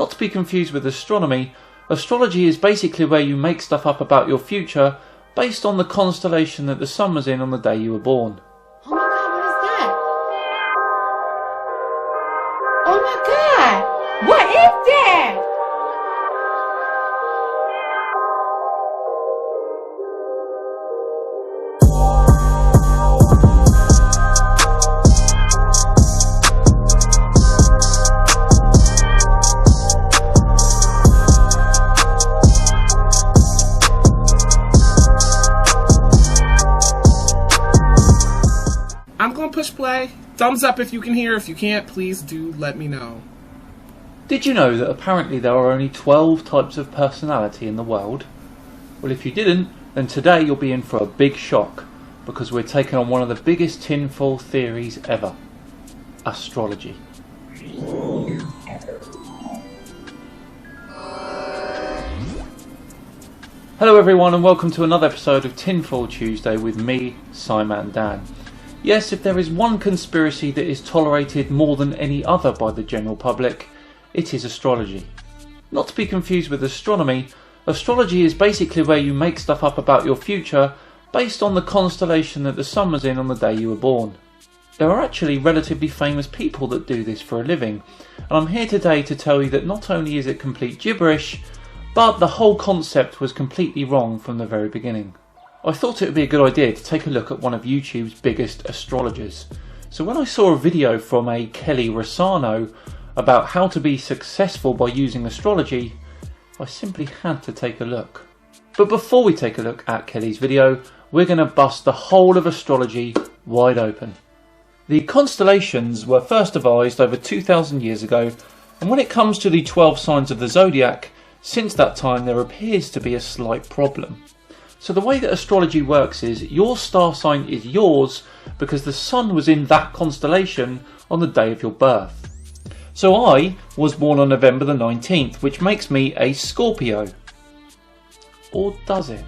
Not to be confused with astronomy, astrology is basically where you make stuff up about your future based on the constellation that the sun was in on the day you were born. Oh my God, what is that? Oh my God, what is that? I'm going to push play. Thumbs up if you can hear. If you can't, please do let me know. Did you know that apparently there are only 12 types of personality in the world? Well, if you didn't, then today you'll be in for a big shock, because we're taking on one of the biggest tinfoil theories ever. Astrology. Hello everyone and welcome to another episode of Tinfoil Tuesday with me, Simon Dan. Yes, if there is one conspiracy that is tolerated more than any other by the general public, it is astrology. Not to be confused with astronomy, astrology is basically where you make stuff up about your future based on the constellation that the sun was in on the day you were born. There are actually relatively famous people that do this for a living, and I'm here today to tell you that not only is it complete gibberish, but the whole concept was completely wrong from the very beginning. I thought it would be a good idea to take a look at one of YouTube's biggest astrologers. So when I saw a video from a Rousseau about how to be successful by using astrology, I simply had to take a look. But before we take a look at Kelly's video, we're going to bust the whole of astrology wide open. The constellations were first devised over 2,000 years ago, and when it comes to the 12 signs of the zodiac, since that time there appears to be a slight problem. So the way that astrology works is your star sign is yours because the sun was in that constellation on the day of your birth. So I was born on November the 19th, which makes me a Scorpio. Or does it?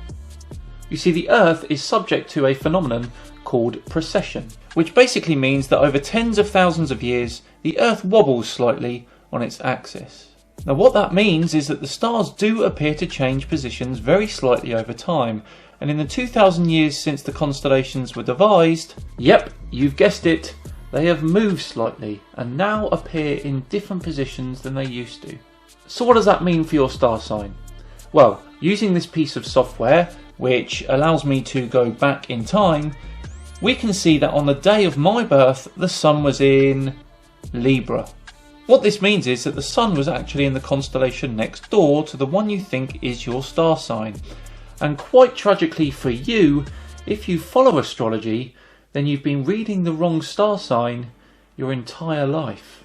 You see, the Earth is subject to a phenomenon called precession, which basically means that over tens of thousands of years, the Earth wobbles slightly on its axis. Now what that means is that the stars do appear to change positions very slightly over time, and in the 2,000 years since the constellations were devised, yep, you've guessed it, they have moved slightly and now appear in different positions than they used to. So what does that mean for your star sign? Well, using this piece of software, which allows me to go back in time, we can see that on the day of my birth, the sun was in Libra. What this means is that the sun was actually in the constellation next door to the one you think is your star sign. And quite tragically for you, if you follow astrology, then you've been reading the wrong star sign your entire life.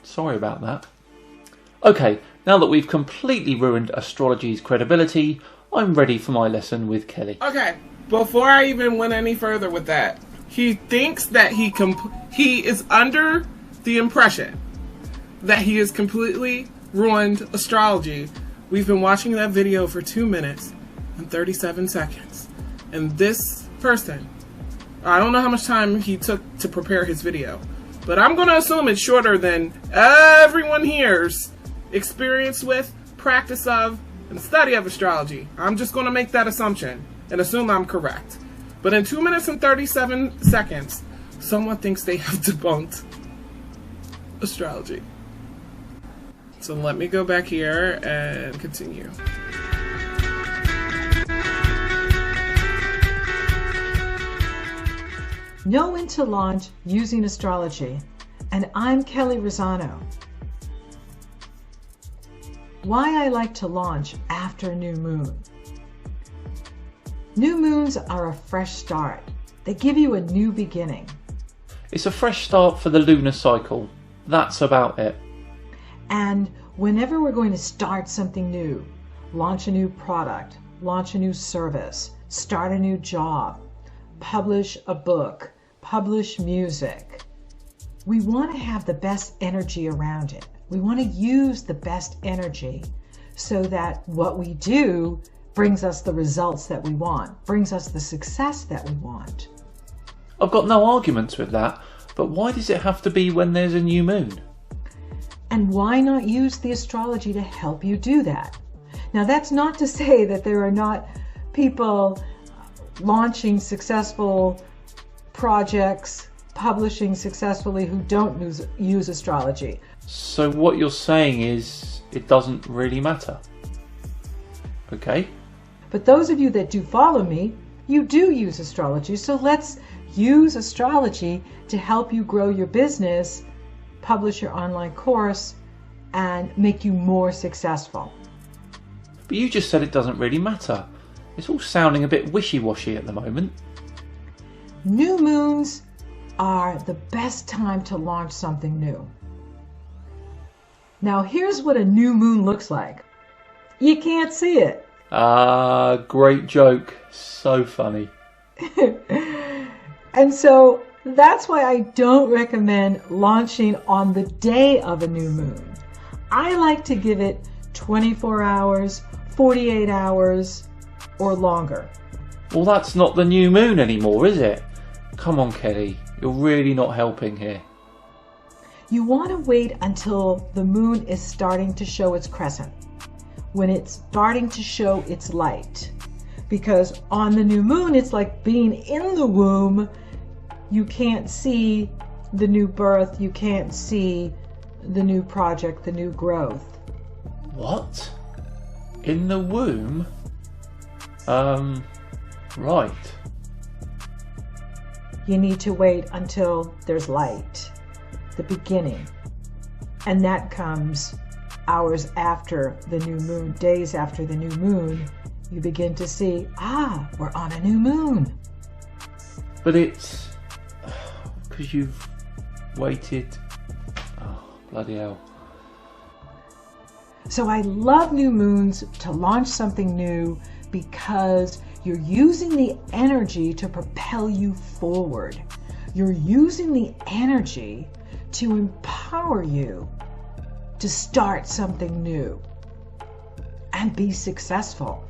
Sorry about that. Okay, now that we've completely ruined astrology's credibility, I'm ready for my lesson with Kelly. Okay, before I even went any further with that, he thinks that he is under the impression that he has completely ruined astrology. We've been watching that video for 2 minutes and 37 seconds. And this person, I don't know how much time he took to prepare his video, but I'm going to assume it's shorter than everyone here's experience with, practice of, and study of astrology. I'm just going to make that assumption and assume I'm correct. But in 2 minutes and 37 seconds, someone thinks they have debunked astrology. So let me go back here and continue. Know when to launch using astrology, and I'm Kelly Rousseau. Why I like to launch after a new moon. New moons are a fresh start. They give you a new beginning. It's a fresh start for the lunar cycle. That's about it. And whenever we're going to start something new, launch a new product, launch a new service, start a new job, publish a book, publish music, we want to have the best energy around it. We want to use the best energy so that what we do brings us the results that we want, brings us the success that we want. I've got no arguments with that, but why does it have to be when there's a new moon? And why not use the astrology to help you do that? Now, that's not to say that there are not people launching successful projects, publishing successfully who don't use astrology. So what you're saying is it doesn't really matter. Okay. But those of you that do follow me, you do use astrology. So let's use astrology to help you grow your business, publish your online course, and make you more successful. But you just said it doesn't really matter. It's all sounding a bit wishy-washy at the moment. New moons are the best time to launch something new. Now here's what a new moon looks like. You can't see it. Great joke. So funny. And so that's why I don't recommend launching on the day of a new moon. I like to give it 24 hours, 48 hours, or longer. Well, that's not the new moon anymore, is it? Come on, Kelly. You're really not helping here. You want to wait until the moon is starting to show its crescent, when it's starting to show its light. Because on the new moon, it's like being in the womb. You can't see the new birth. You can't see the new project, the new growth. What? In the womb? Right. You need to wait until there's light, the beginning. And that comes hours after the new moon, days after the new moon. You begin to see, we're on a new moon. But it's because you've waited. Oh, bloody hell. So I love new moons to launch something new because you're using the energy to propel you forward. You're using the energy to empower you to start something new and be successful.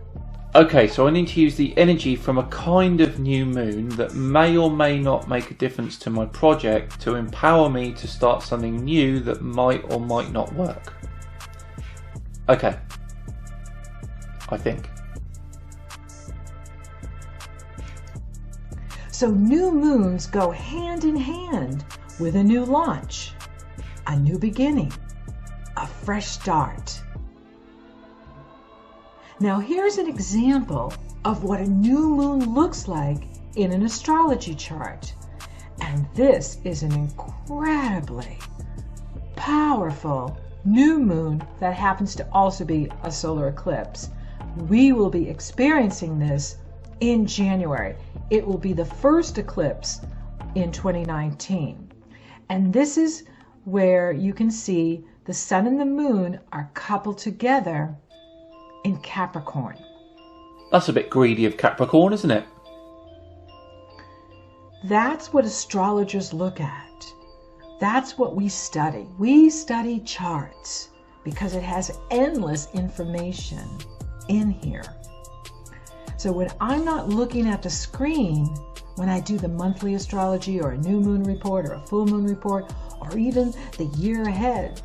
Okay, so I need to use the energy from a kind of new moon that may or may not make a difference to my project to empower me to start something new that might or might not work. Okay. I think. So new moons go hand in hand with a new launch, a new beginning, a fresh start. Now here's an example of what a new moon looks like in an astrology chart. And this is an incredibly powerful new moon that happens to also be a solar eclipse. We will be experiencing this in January. It will be the first eclipse in 2019. And this is where you can see the sun and the moon are coupled together in Capricorn. That's a bit greedy of Capricorn, isn't it? That's what astrologers look at. That's what we study. We study charts because it has endless information in here. So when I'm not looking at the screen, when I do the monthly astrology or a new moon report or a full moon report or even the year ahead,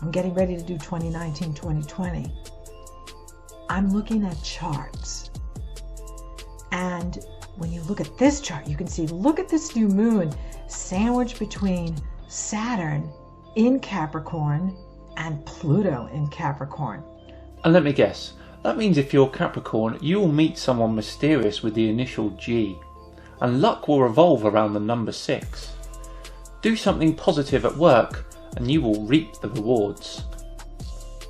I'm getting ready to do 2019, 2020. I'm looking at charts. And when you look at this chart, you can see, look at this new moon sandwiched between Saturn in Capricorn and Pluto in Capricorn. And let me guess, that means if you're Capricorn, you will meet someone mysterious with the initial G, and luck will revolve around the number 6. Do something positive at work, and you will reap the rewards.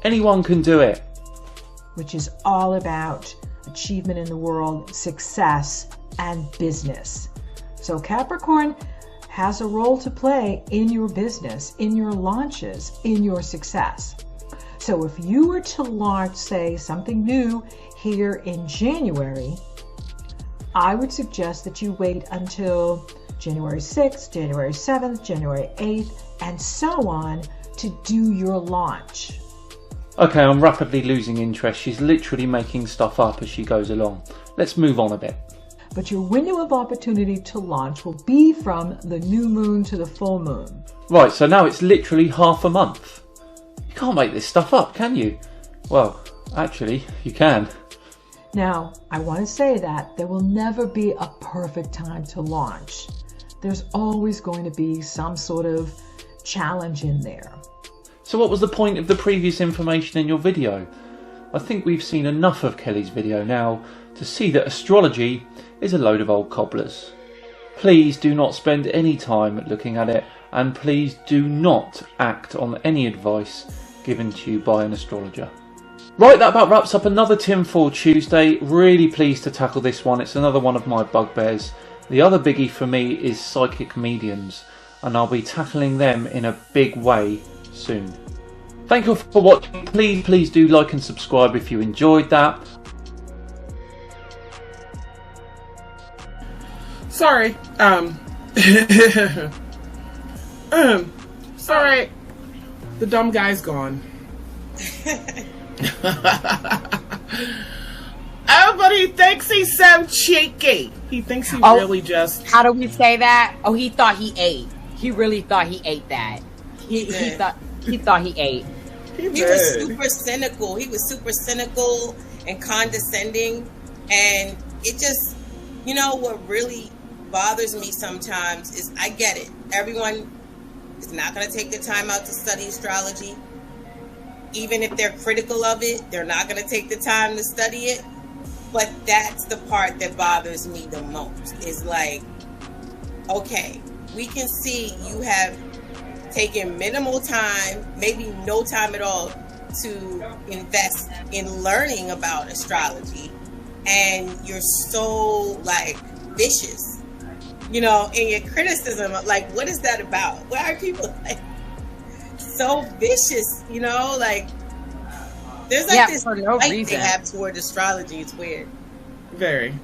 Anyone can do it. Which is all about achievement in the world, success, and business. So Capricorn has a role to play in your business, in your launches, in your success. So if you were to launch, say, something new here in January, I would suggest that you wait until January 6th, January 7th, January 8th, and so on to do your launch. Okay, I'm rapidly losing interest. She's literally making stuff up as she goes along. Let's move on a bit. But your window of opportunity to launch will be from the new moon to the full moon. Right, so now it's literally half a month. You can't make this stuff up, can you? Well, actually, you can. Now, I want to say that there will never be a perfect time to launch. There's always going to be some sort of challenge in there. So what was the point of the previous information in your video? I think we've seen enough of Kelly's video now to see that astrology is a load of old cobblers. Please do not spend any time looking at it, and please do not act on any advice given to you by an astrologer. Right, that about wraps up another Tinfoil Tuesday. Really pleased to tackle this one. It's another one of my bugbears. The other biggie for me is psychic mediums, and I'll be tackling them in a big way soon. Thank you for watching. Please do like and subscribe if you enjoyed that. Sorry. Sorry. The dumb guy's gone. Everybody thinks he's so cheeky. He thinks he really just... How do we say that? Oh, he thought he ate. He really thought he ate that. He thought he ate. He was super cynical. He was super cynical and condescending. And it just, you know, what really bothers me sometimes is, I get it. Everyone is not going to take the time out to study astrology. Even if they're critical of it, they're not going to take the time to study it. But that's the part that bothers me the most. Is like, okay, we can see you have taken minimal time, maybe no time at all, to invest in learning about astrology. And you're so, like, vicious, you know, in your criticism. Like, what is that about? Why are people, like, so vicious, you know? Like, there's like this for no fight reason they have toward astrology. It's weird. Very.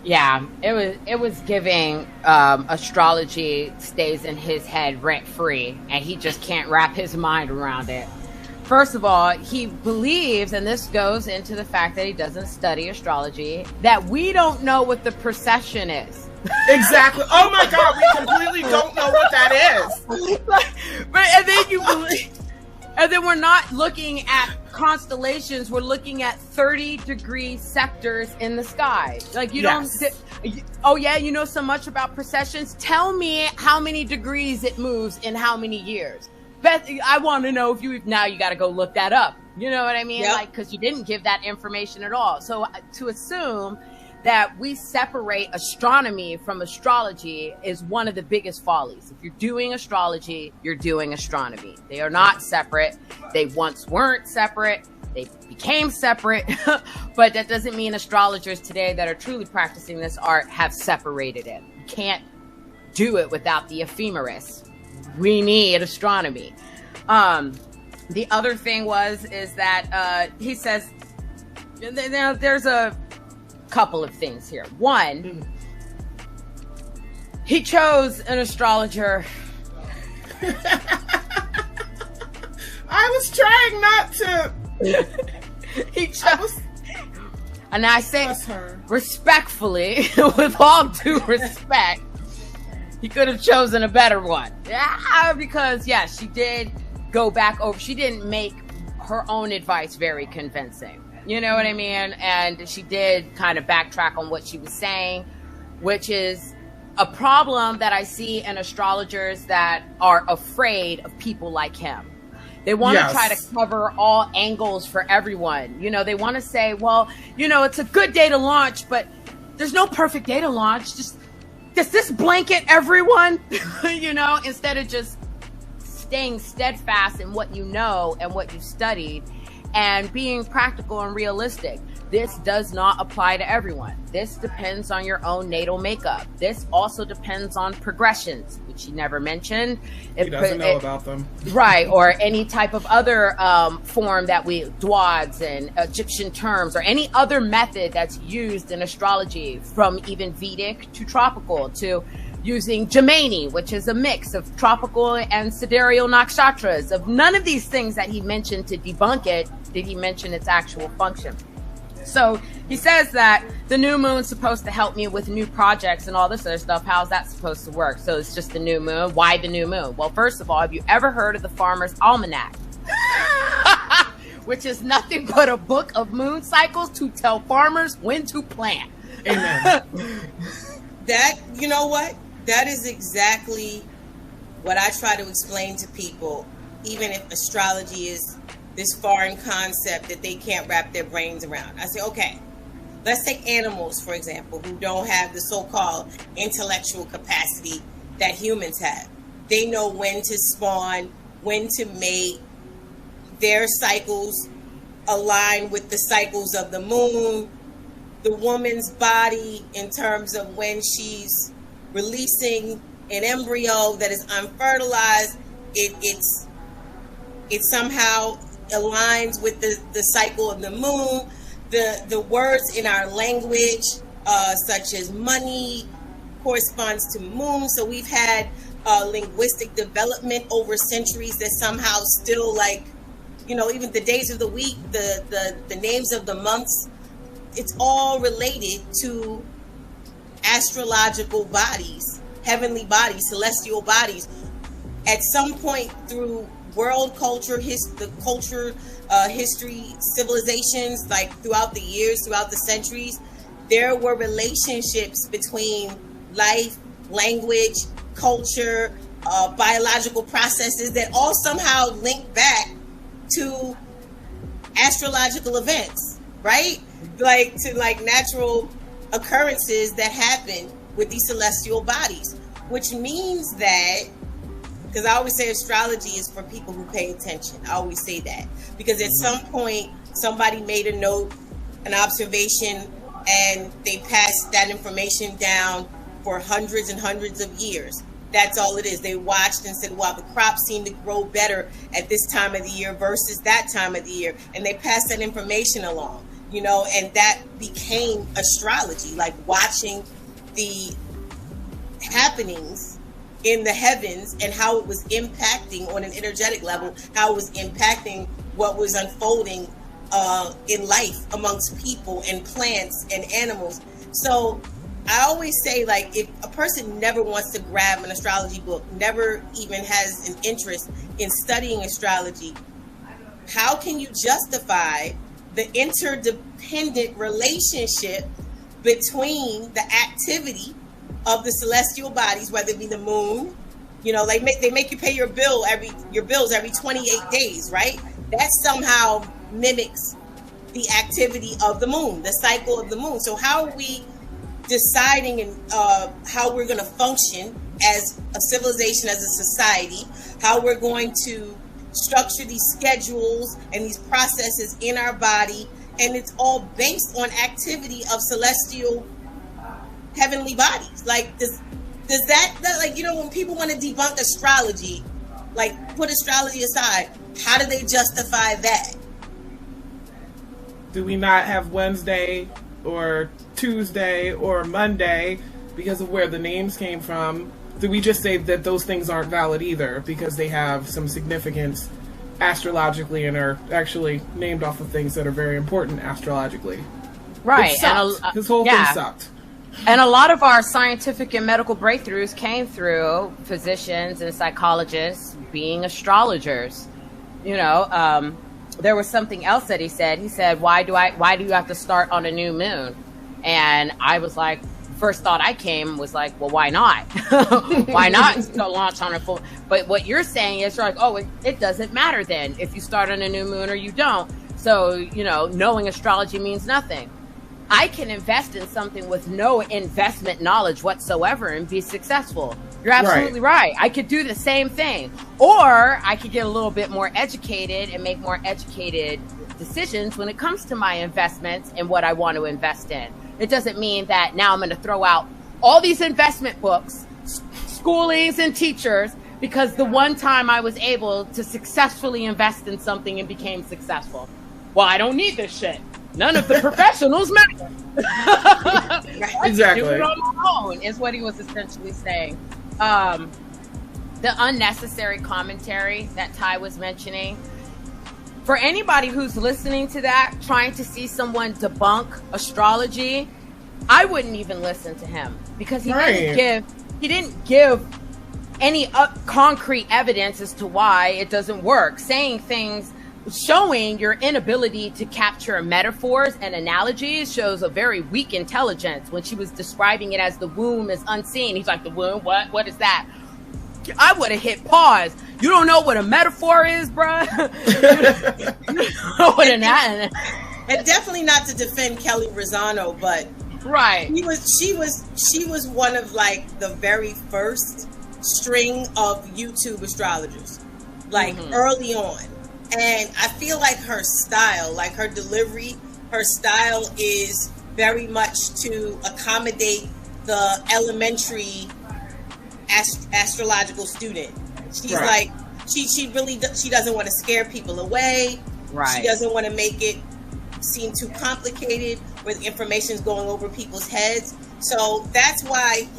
Yeah, it was giving astrology stays in his head rent free, and he just can't wrap his mind around it. First of all, he believes, and this goes into the fact that he doesn't study astrology, that we don't know what the precession is. Exactly. Oh my God, we completely don't know what that is. And then you believe, and then we're not looking at constellations, we're looking at 30-degree sectors in the sky. Like, you don't, oh yeah, you know so much about precessions? Tell me how many degrees it moves in how many years. Beth, I want to know if now you got to go look that up. You know what I mean? Yep. Like, because you didn't give that information at all. So to assume that we separate astronomy from astrology is one of the biggest follies. If you're doing astrology, you're doing astronomy. They are not separate. They once weren't separate. They became separate. But that doesn't mean astrologers today that are truly practicing this art have separated it. You can't do it without the ephemeris. We need astronomy. The other thing is that he says, there's a couple of things here. One, he chose an astrologer. I was trying not to. He chose, and I say respectfully, with all due respect, he could have chosen a better one. Yeah, because she did go back over. She didn't make her own advice very convincing. You know what I mean? And she did kind of backtrack on what she was saying, which is a problem that I see in astrologers that are afraid of people like him. They want to try to cover all angles for everyone. You know, they want to say, well, you know, it's a good day to launch, but there's no perfect day to launch. Just, does this blanket everyone? You know, instead of just staying steadfast in what you know and what you've studied, and being practical and realistic. This does not apply to everyone. This depends on your own natal makeup. This also depends on progressions, which he never mentioned. He doesn't know about them. Right, or any type of other form that dwads and Egyptian terms, or any other method that's used in astrology, from even Vedic to tropical to using Gemini, which is a mix of tropical and sidereal nakshatras. Of none of these things that he mentioned to debunk it did he mention its actual function. So he says that the new moon's supposed to help me with new projects and all this other stuff. How's that supposed to work? So it's just the new moon. Why the new moon? Well, first of all, have you ever heard of the Farmer's Almanac? which is nothing but a book of moon cycles to tell farmers when to plant. Amen. That, you know what? That is exactly what I try to explain to people, even if astrology is this foreign concept that they can't wrap their brains around. I say, okay, let's take animals, for example, who don't have the so-called intellectual capacity that humans have. They know when to spawn, when to mate. Their cycles align with the cycles of the moon. The woman's body, in terms of when she's releasing an embryo that is unfertilized, it somehow aligns with the cycle of the moon. The words in our language, such as money, corresponds to moon. So we've had linguistic development over centuries that somehow still, like, you know, even the days of the week, the names of the months, it's all related to astrological bodies, heavenly bodies, celestial bodies. At some point through world culture, history, civilizations, like throughout the years, throughout the centuries, there were relationships between life, language, culture, biological processes that all somehow link back to astrological events, right? Like to natural occurrences that happen with these celestial bodies, which means that, because I always say astrology is for people who pay attention. I always say that because at some point somebody made a note, an observation, and they passed that information down for hundreds and hundreds of years. That's all it is. They watched and said, well, the crops seem to grow better at this time of the year versus that time of the year. And they passed that information along, you know, and that became astrology, like watching the happenings in the heavens and how it was impacting on an energetic level, how it was impacting what was unfolding in life amongst people and plants and animals. So I always say, like, if a person never wants to grab an astrology book, never even has an interest in studying astrology, how can you justify the interdependent relationship between the activity of the celestial bodies, whether it be the moon, you know, they make you pay your bills every 28 days, right? That somehow mimics the activity of the moon, the cycle of the moon. So how are we deciding how we're going to function as a civilization, as a society, how we're going to structure these schedules and these processes in our body? And it's all based on activity of celestial heavenly bodies. Like, does that like, you know, when people want to debunk astrology, like put astrology aside, how do they justify that? Do we not have Wednesday or Tuesday or Monday because of where the names came from? Do we just say that those things aren't valid either because they have some significance astrologically and are actually named off of things that are very important astrologically? Right. This whole thing sucked. And a lot of our scientific and medical breakthroughs came through physicians and psychologists being astrologers. You know, there was something else that he said. He said, why do you have to start on a new moon? And I was like, first thought I came was like, well, why not? Why not launch on a full? But what you're saying is, you're like, oh, it doesn't matter then if you start on a new moon or you don't. So, you know, knowing astrology means nothing. I can invest in something with no investment knowledge whatsoever and be successful. You're absolutely right. I could do the same thing. Or I could get a little bit more educated and make more educated decisions when it comes to my investments and what I want to invest in. It doesn't mean that now I'm going to throw out all these investment books, schoolings and teachers, because the one time I was able to successfully invest in something and became successful. Well, I don't need this shit. None of the professionals matter. Exactly. Do it on my own is what he was essentially saying. The unnecessary commentary that Tiye was mentioning. For anybody who's listening to that, trying to see someone debunk astrology, I wouldn't even listen to him because he didn't give any concrete evidence as to why it doesn't work. Saying things showing your inability to capture metaphors and analogies shows a very weak intelligence. When she was describing it as the womb is unseen, he's like, the womb, what is that? I would have hit pause. You don't know what a metaphor is, bruh? You don't know what an and definitely not to defend Kelly Rosano, but right, she was one of like the very first string of YouTube astrologers, like early on. And I feel like her style, like her delivery, her style is very much to accommodate the elementary astrological student. She's like, she doesn't want to scare people away. Right. She doesn't want to make it seem too complicated where the information's going over people's heads. So that's why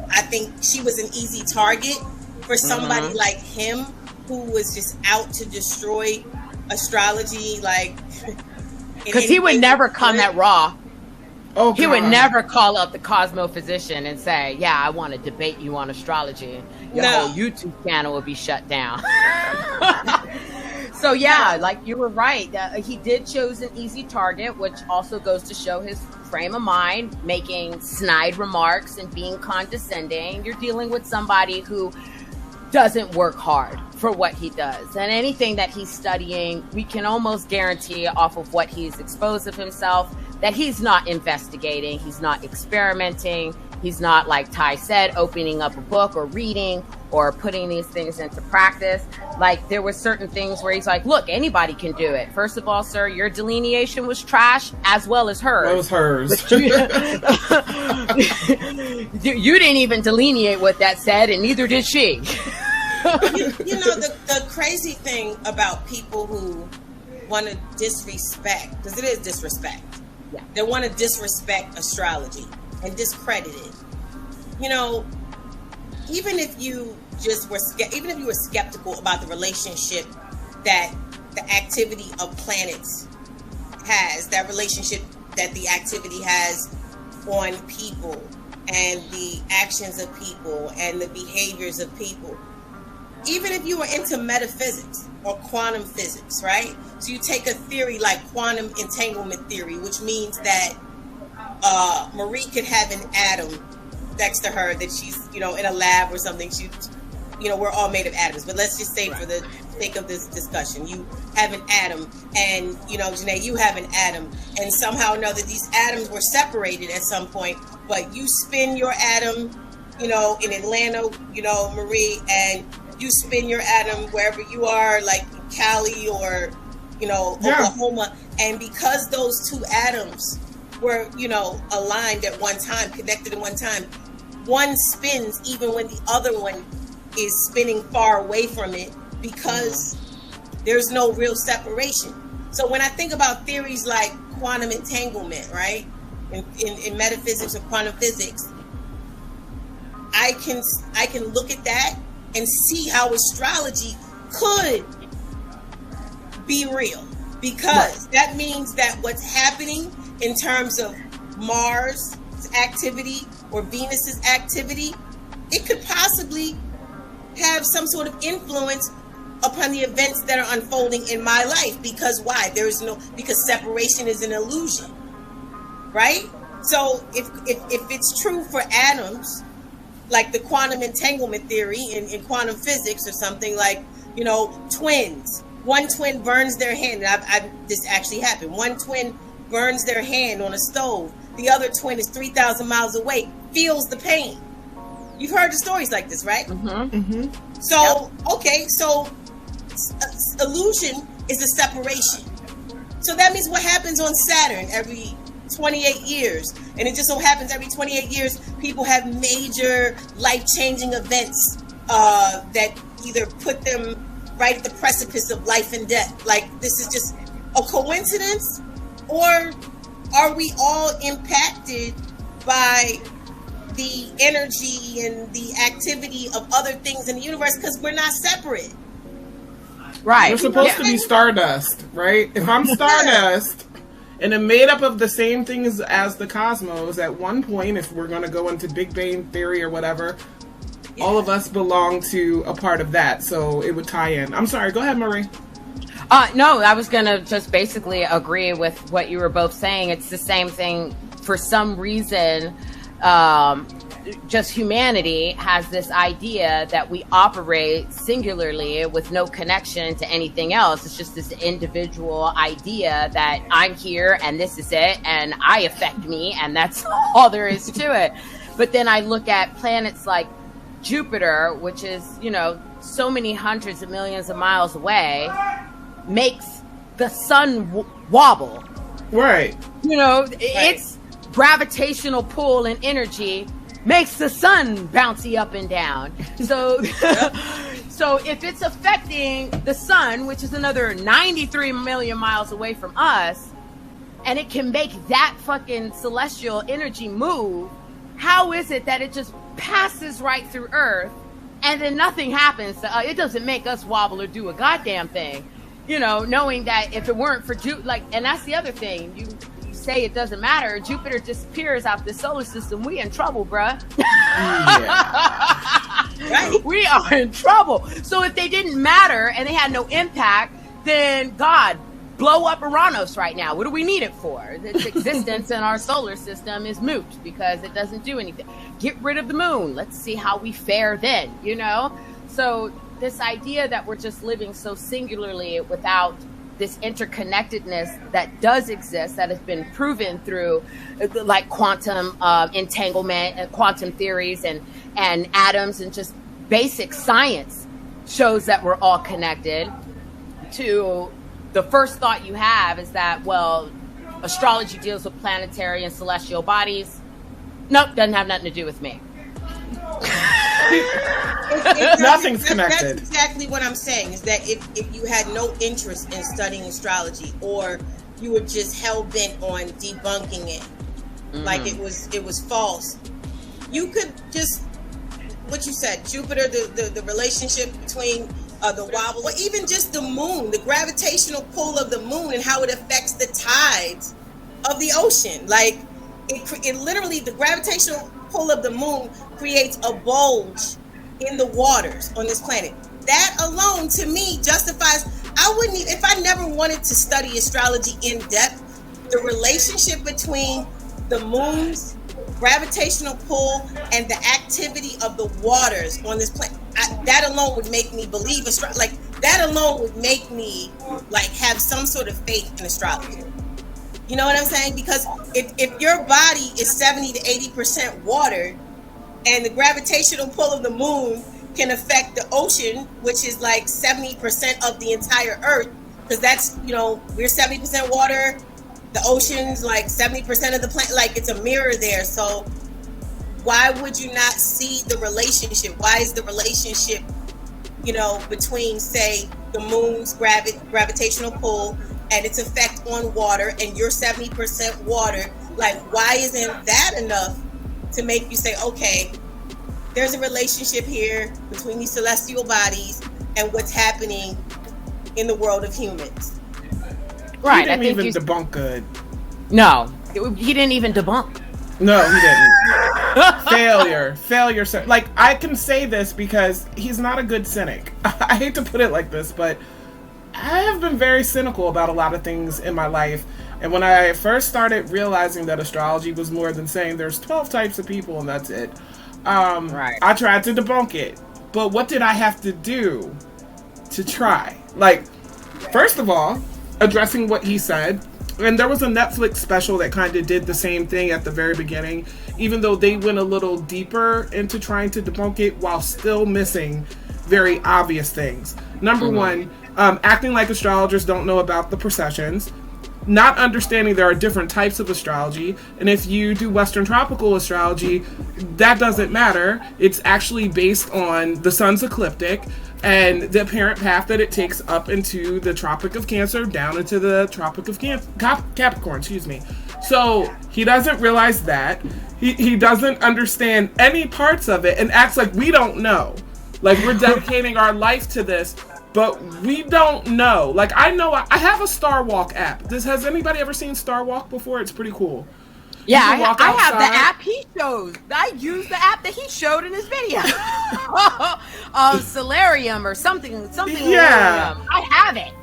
I think she was an easy target for somebody like him, who was just out to destroy astrology, like, because he would never come at Raw. Oh, he would never call up the Cosmophysician and say, yeah, I want to debate you on astrology. Your whole YouTube channel would be shut down. So yeah, like you were right. He did choose an easy target, which also goes to show his frame of mind, making snide remarks and being condescending. You're dealing with somebody who doesn't work hard for what he does, and anything that he's studying, we can almost guarantee off of what he's exposed of himself that he's not investigating, he's not experimenting, he's not, like Tiye said, opening up a book or reading or putting these things into practice. Like, there were certain things where he's like, look, anybody can do it. First of all, sir, your delineation was trash as well as hers. That was hers. You didn't even delineate what that said, and neither did she. You know, the crazy thing about people who want to disrespect, because it is disrespect. Yeah. They want to disrespect astrology and discredit it. You know, even if you were skeptical about the relationship that the activity of planets has, that relationship that the activity has on people and the actions of people and the behaviors of people, even if you were into metaphysics or quantum physics, right? So you take a theory like quantum entanglement theory, which means that Marie could have an atom next to her that she's, in a lab or something. We're all made of atoms, but let's just say for the sake of this discussion, you have an atom, and, Janét, you have an atom, and somehow or another these atoms were separated at some point, but you spin your atom, in Atlanta, Marie, and you spin your atom wherever you are, like Cali or, Oklahoma. And because those two atoms were, aligned at one time, connected at one time, one spins even when the other one is spinning far away from it, because there's no real separation. So when I think about theories like quantum entanglement, right, in metaphysics or quantum physics, I can look at that and see how astrology could be real, because that means that what's happening in terms of Mars' activity or Venus's activity, it could possibly have some sort of influence upon the events that are unfolding in my life. Because why? Because separation is an illusion, right? So if it's true for atoms, like the quantum entanglement theory in quantum physics or something, like, twins. One twin burns their hand. This actually happened. One twin burns their hand on a stove. The other twin is 3,000 miles away, feels the pain. You've heard the stories like this, right? So, okay, so illusion is a separation. So that means what happens on Saturn every 28 years, and it just so happens every 28 years people have major life-changing events that either put them right at the precipice of life and death. Like, this is just a coincidence, or are we all impacted by the energy and the activity of other things in the universe, because we're not separate? Right. We're supposed to be stardust, right? If I'm stardust and I'm made up of the same things as the cosmos, at one point, if we're going to go into Big Bang Theory or whatever, all of us belong to a part of that, so it would tie in. I'm sorry, go ahead, Marie. No, I was going to just basically agree with what you were both saying. It's the same thing. For some reason, just humanity has this idea that we operate singularly with no connection to anything else. It's just this individual idea that I'm here and this is it and I affect me and that's all there is to it. But then I look at planets like Jupiter, which is, so many hundreds of millions of miles away, makes the sun wobble. Right. Its gravitational pull and energy makes the sun bouncy up and down. So, so if it's affecting the sun, which is another 93 million miles away from us, and it can make that fucking celestial energy move, how is it that it just passes right through Earth and then nothing happens to us? It doesn't make us wobble or do a goddamn thing, knowing that if it weren't for and that's the other thing. You say it doesn't matter. Jupiter disappears out the solar system. We in trouble, bruh. Right. We are in trouble. So if they didn't matter and they had no impact, then God, blow up Uranus right now. What do we need it for? Its existence in our solar system is moot because it doesn't do anything. Get rid of the moon. Let's see how we fare then, So this idea that we're just living so singularly without this interconnectedness that does exist, that has been proven through like quantum entanglement and quantum theories and atoms and just basic science shows that we're all connected. To the first thought you have is that, well, astrology deals with planetary and celestial bodies. Nope, doesn't have nothing to do with me. Nothing's connected. That's exactly what I'm saying, is that if you had no interest in studying astrology, or you were just hell-bent on debunking it, like it was false, you could just, what you said, Jupiter, the relationship between the wobble, or even just the moon, the gravitational pull of the moon and how it affects the tides of the ocean. Like it literally, the gravitational pull of the moon creates a bulge in the waters on this planet. That alone, to me, justifies. I wouldn't even, if I never wanted to study astrology in depth, the relationship between the moon's gravitational pull and the activity of the waters on this planet, that alone would make me believe that alone would make me have some sort of faith in astrology. You know what I'm saying? Because if your body is 70 to 80% water, and the gravitational pull of the moon can affect the ocean, which is like 70% of the entire Earth, because that's, we're 70% water, the ocean's like 70% of the planet, like it's a mirror there. So why would you not see the relationship? Why is the relationship, between, say, the moon's gravitational pull and its effect on water, and you're 70% water, why isn't that enough to make you say, okay, there's a relationship here between these celestial bodies and what's happening in the world of humans? Right. He didn't even debunk good. No, he didn't even debunk. No, he didn't. Failure. I can say this because he's not a good cynic. I hate to put it like this, but I have been very cynical about a lot of things in my life. And when I first started realizing that astrology was more than saying there's 12 types of people and that's it, I tried to debunk it. But what did I have to do to try? First of all, addressing what he said. And there was a Netflix special that kind of did the same thing at the very beginning, even though they went a little deeper into trying to debunk it while still missing very obvious things. Number one, acting like astrologers don't know about the precessions, not understanding there are different types of astrology, and if you do Western tropical astrology, that doesn't matter. It's actually based on the sun's ecliptic and the apparent path that it takes up into the Tropic of Cancer, down into the Tropic of Capricorn, So he doesn't realize that. He doesn't understand any parts of it and acts like we don't know. We're dedicating our life to this, but we don't know. I know I have a Star Walk app. Has anybody ever seen Star Walk before? It's pretty cool. Yeah, I have the app he shows. I use the app that he showed in his video. Solarium or something. Yeah. I have it.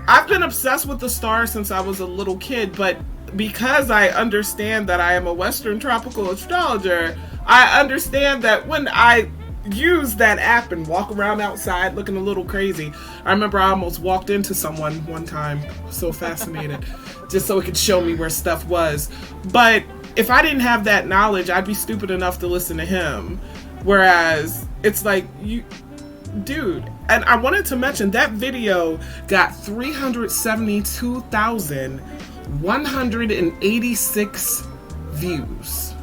I've been obsessed with the stars since I was a little kid, but because I understand that I am a Western tropical astrologer, I understand that when I use that app and walk around outside looking a little crazy. I remember I almost walked into someone one time, so fascinated, just so it could show me where stuff was. But if I didn't have that knowledge, I'd be stupid enough to listen to him. Whereas it's like, you, dude, and I wanted to mention that video got 372,186 views.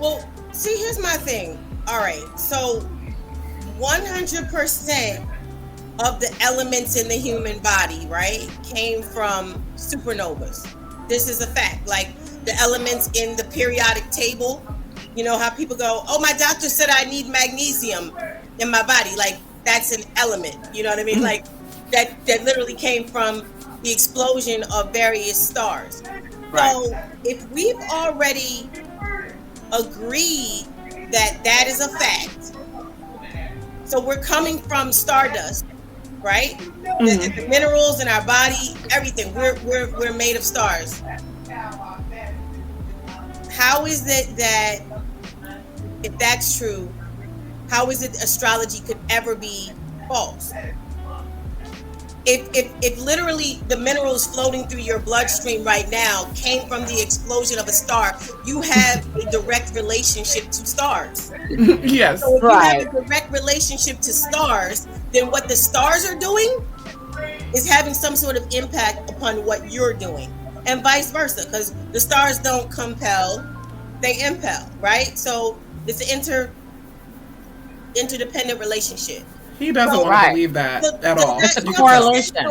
Well, see, here's my thing. All right, so 100% of the elements in the human body, right, came from supernovas. This is a fact. Like the elements in the periodic table, you know how people go, oh, my doctor said I need magnesium in my body. Like that's an element, you know what I mean? Like that literally came from the explosion of various stars. Right. So if we've already agreed that is a fact. So we're coming from stardust, right? The minerals in our body, everything. We're made of stars. How is it that, if that's true, how is it astrology could ever be false? If literally the minerals floating through your bloodstream right now came from the explosion of a star, you have a direct relationship to stars. Yes. So if you have a direct relationship to stars, then what the stars are doing is having some sort of impact upon what you're doing, and vice versa, because the stars don't compel, they impel, right? So it's an interdependent relationship. He doesn't want to believe that at all. It's a correlation.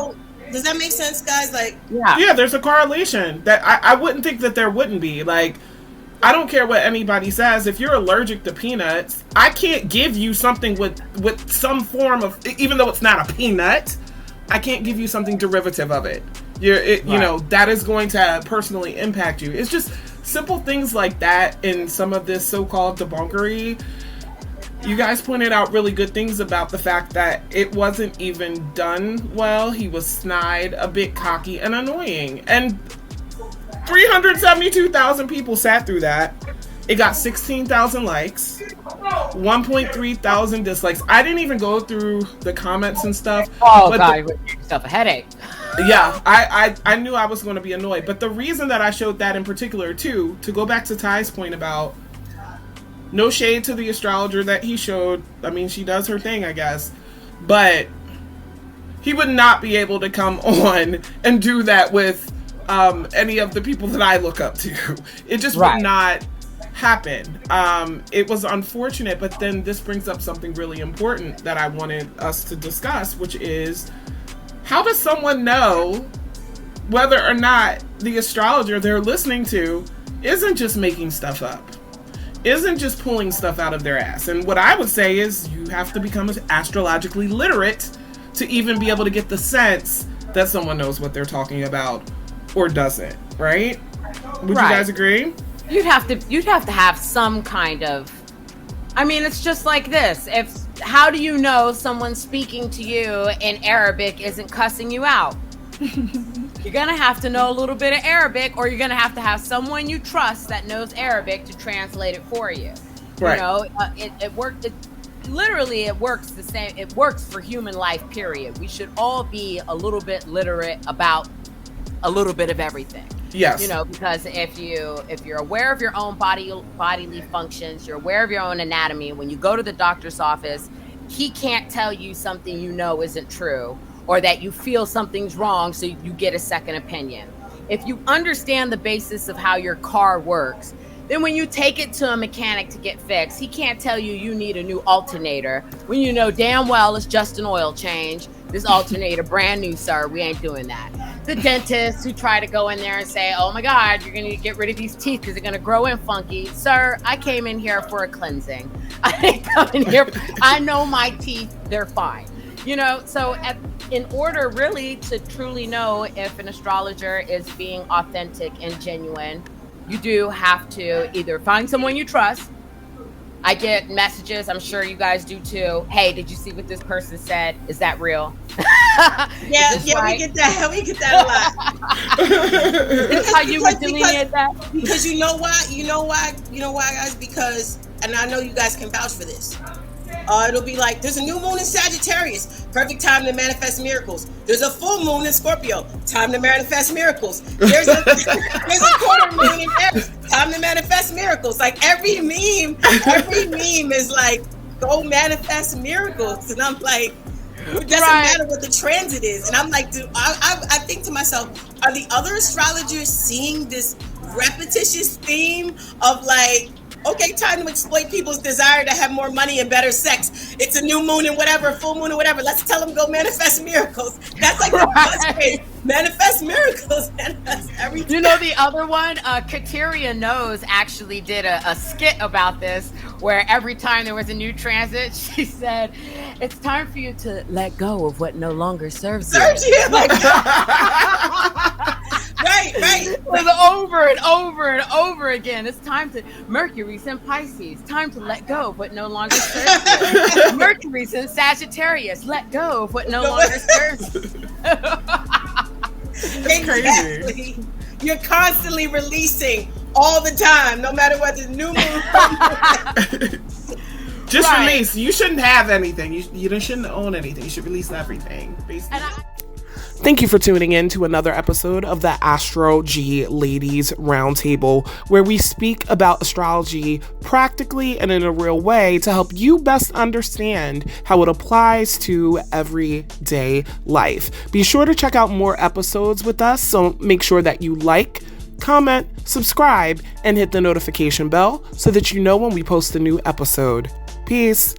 Does that make sense, guys? Like, yeah, there's a correlation that I wouldn't think that there wouldn't be. Like, I don't care what anybody says. If you're allergic to peanuts, I can't give you something with some form of, even though it's not a peanut, I can't give you something derivative of it. You know, that is going to personally impact you. It's just simple things like that in some of this so-called debunkery. You guys pointed out really good things about the fact that it wasn't even done well. He was snide, a bit cocky, and annoying. And 372,000 people sat through that. It got 16,000 likes, 1.3 thousand dislikes. I didn't even go through the comments and stuff. Oh, God, you give yourself a headache. Yeah, I knew I was going to be annoyed. But the reason that I showed that in particular, too, to go back to Tiye's point about no shade to the astrologer that he showed. I mean, she does her thing, I guess. But he would not be able to come on and do that with any of the people that I look up to. It just would not happen. It was unfortunate, but then this brings up something really important that I wanted us to discuss, which is, how does someone know whether or not the astrologer they're listening to isn't just making stuff up? Isn't just pulling stuff out of their ass? And what I would say is you have to become astrologically literate to even be able to get the sense that someone knows what they're talking about or doesn't, right? Would you guys agree? You'd have to have some kind of, I mean, it's just like this. How do you know someone speaking to you in Arabic isn't cussing you out? You're going to have to know a little bit of Arabic, or you're going to have someone you trust that knows Arabic to translate it for you. Right. You know, it works the same. It works for human life, period. We should all be a little bit literate about a little bit of everything. Yes. You know, because if you're aware of your own bodily functions, you're aware of your own anatomy, when you go to the doctor's office, he can't tell you something you know isn't true, or that you feel something's wrong, so you get a second opinion. If you understand the basis of how your car works, then when you take it to a mechanic to get fixed, he can't tell you you need a new alternator when you know damn well it's just an oil change. This alternator, brand new, sir. We ain't doing that. The dentists who try to go in there and say, oh my God, you're going to get rid of these teeth because they're going to grow in funky. Sir, I came in here for a cleansing. I didn't come in here. I know my teeth, they're fine. You know, so in order really to truly know if an astrologer is being authentic and genuine, you do have to either find someone you trust, I get messages, I'm sure you guys do too. Hey, did you see what this person said? Is that real? Yeah, right? we get that. We get that a lot. How you would delineate that? Because you know why, guys? Because, and I know you guys can vouch for this. It'll be like, there's a new moon in Sagittarius, perfect time to manifest miracles. There's a full moon in Scorpio, time to manifest miracles. There's a quarter moon in Aries, time to manifest miracles. Like every meme is like, go manifest miracles. And I'm like, it doesn't matter what the transit is. And I'm like, dude, I think to myself, are the other astrologers seeing this repetitious theme of like, okay, time to exploit people's desire to have more money and better sex. It's a new moon and whatever, full moon and whatever. Let's tell them go manifest miracles. That's like the best way. Manifest miracles, manifest everything. You know the other one? Tiye Knows actually did a skit about this where every time there was a new transit, she said, it's time for you to let go of what no longer serves you. Like, right. It was over and over and over again. It's time to, Mercury's in Pisces, time to let go of what no longer serves you. Mercury's in Sagittarius, let go of what no longer serves you. Exactly. You're constantly releasing all the time, no matter what the new moon. Just release. You shouldn't have anything. You shouldn't own anything. You should release everything. Basically. Thank you for tuning in to another episode of the Astro G Ladies Roundtable, where we speak about astrology practically and in a real way to help you best understand how it applies to everyday life. Be sure to check out more episodes with us, so make sure that you like, comment, subscribe, and hit the notification bell so that you know when we post a new episode. Peace.